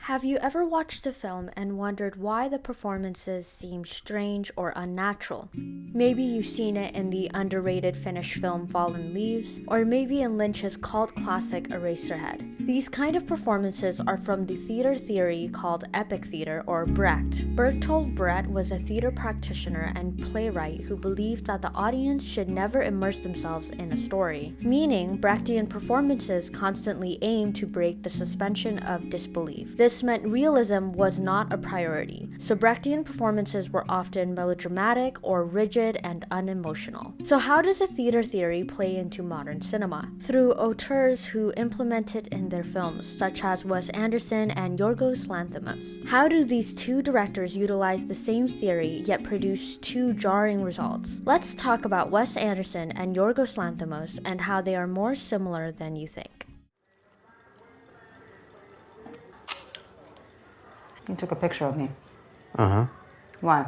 Have you ever watched a film and wondered why the performances seem strange or unnatural? Maybe you've seen it in the underrated Finnish film Fallen Leaves, or maybe in Lynch's cult classic Eraserhead. These kind of performances are from the theater theory called epic theater or Brecht. Bertolt Brecht was a theater practitioner and playwright who believed that the audience should never immerse themselves in a story, meaning Brechtian performances constantly aim to break the suspension of disbelief. This meant realism was not a priority, so Brechtian performances were often melodramatic or rigid and unemotional. So how does a theater theory play into modern cinema? Through auteurs who implement it in their films, such as Wes Anderson and Yorgos Lanthimos. How do these two directors utilize the same theory yet produce two jarring results? Let's talk about Wes Anderson and Yorgos Lanthimos and how they are more similar than you think. You took a picture of me. Uh-huh. Why?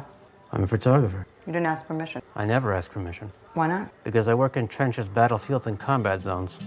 I'm a photographer. You didn't ask permission. I never ask permission. Why not? Because I work in trenches, battlefields, and combat zones.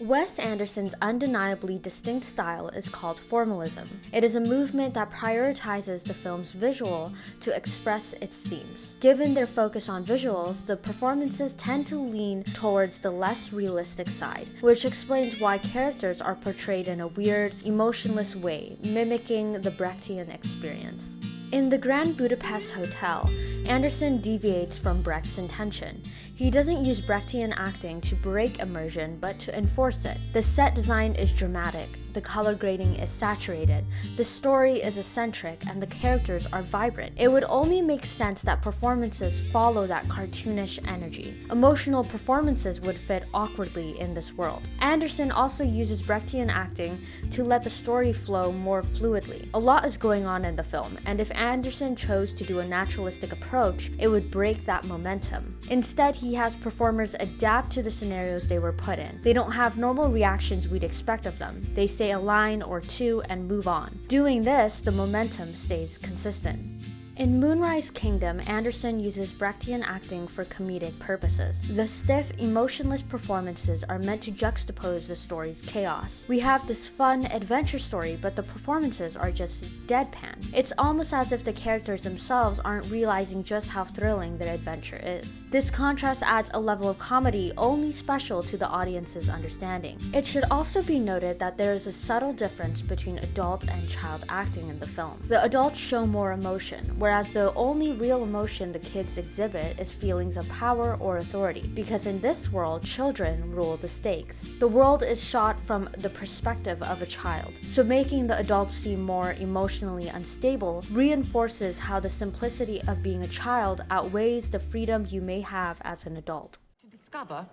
Wes Anderson's undeniably distinct style is called formalism. It is a movement that prioritizes the film's visual to express its themes. Given their focus on visuals, the performances tend to lean towards the less realistic side, which explains why characters are portrayed in a weird, emotionless way, mimicking the Brechtian experience. In the Grand Budapest Hotel, Anderson deviates from Brecht's intention. He doesn't use Brechtian acting to break immersion, but to enforce it. The set design is dramatic, the color grading is saturated, the story is eccentric, and the characters are vibrant. It would only make sense that performances follow that cartoonish energy. Emotional performances would fit awkwardly in this world. Anderson also uses Brechtian acting to let the story flow more fluidly. A lot is going on in the film, and if Anderson chose to do a naturalistic approach, it would break that momentum. Instead, he has performers adapt to the scenarios they were put in. They don't have normal reactions we'd expect of them. They say a line or two and move on. Doing this, the momentum stays consistent. In Moonrise Kingdom, Anderson uses Brechtian acting for comedic purposes. The stiff, emotionless performances are meant to juxtapose the story's chaos. We have this fun adventure story, but the performances are just deadpan. It's almost as if the characters themselves aren't realizing just how thrilling their adventure is. This contrast adds a level of comedy only special to the audience's understanding. It should also be noted that there is a subtle difference between adult and child acting in the film. The adults show more emotion, whereas the only real emotion the kids exhibit is feelings of power or authority, because in this world, children rule the stakes. The world is shot from the perspective of a child, so making the adults seem more emotionally unstable reinforces how the simplicity of being a child outweighs the freedom you may have as an adult. To discover,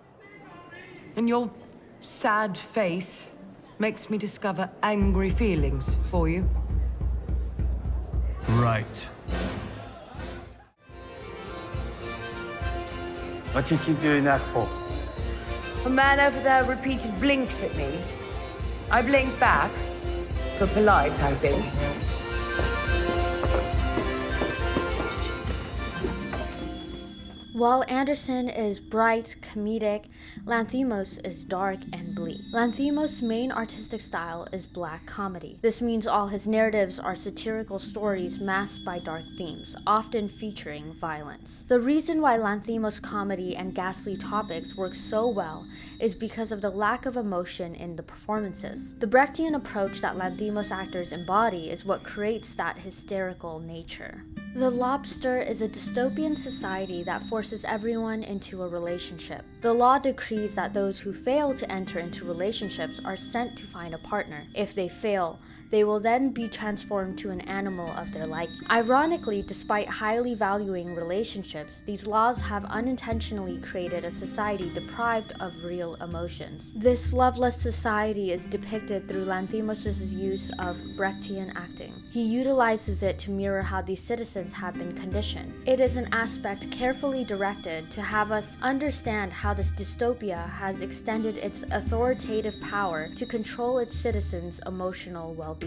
and your sad face makes me discover angry feelings for you. Right. What you keep doing that for? A man over there repeated blinks at me. I blinked back. For polite, I think. While Anderson is bright, comedic, Lanthimos is dark and bleak. Lanthimos' main artistic style is black comedy. This means all his narratives are satirical stories masked by dark themes, often featuring violence. The reason why Lanthimos' comedy and ghastly topics work so well is because of the lack of emotion in the performances. The Brechtian approach that Lanthimos actors embody is what creates that hysterical nature. The Lobster is a dystopian society that forces everyone into a relationship. The law decrees that those who fail to enter into relationships are sent to find a partner. If they fail, they will then be transformed to an animal of their liking. Ironically, despite highly valuing relationships, these laws have unintentionally created a society deprived of real emotions. This loveless society is depicted through Lanthimos' use of Brechtian acting. He utilizes it to mirror how these citizens have been conditioned. It is an aspect carefully directed to have us understand how this dystopia has extended its authoritative power to control its citizens' emotional well-being.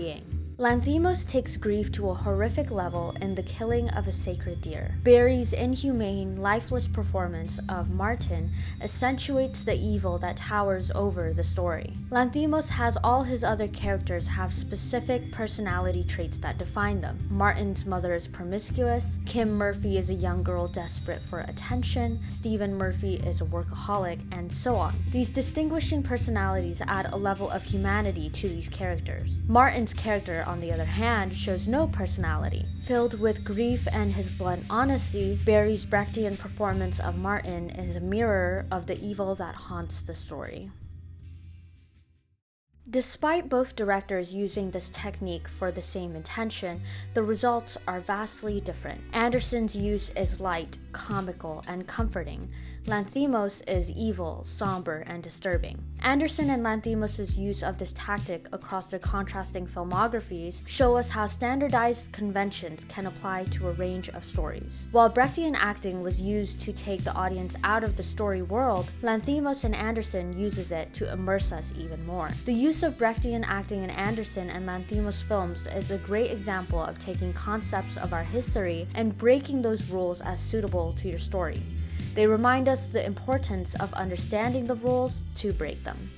Lanthimos takes grief to a horrific level in the killing of a sacred deer. Barry's inhumane, lifeless performance of Martin accentuates the evil that towers over the story. Lanthimos has all his other characters have specific personality traits that define them. Martin's mother is promiscuous, Kim Murphy is a young girl desperate for attention, Stephen Murphy is a workaholic, and so on. These distinguishing personalities add a level of humanity to these characters. Martin's character, on the other hand, shows no personality. Filled with grief and his blunt honesty, Barry's Brechtian performance of Martin is a mirror of the evil that haunts the story. Despite both directors using this technique for the same intention, the results are vastly different. Anderson's use is light, comical, and comforting. Lanthimos is evil, somber, and disturbing. Anderson and Lanthimos' use of this tactic across their contrasting filmographies show us how standardized conventions can apply to a range of stories. While Brechtian acting was used to take the audience out of the story world, Lanthimos and Anderson uses it to immerse us even more. The use of Brechtian acting in Anderson and Lanthimos films is a great example of taking concepts of our history and breaking those rules as suitable to your story. They remind us the importance of understanding the rules to break them.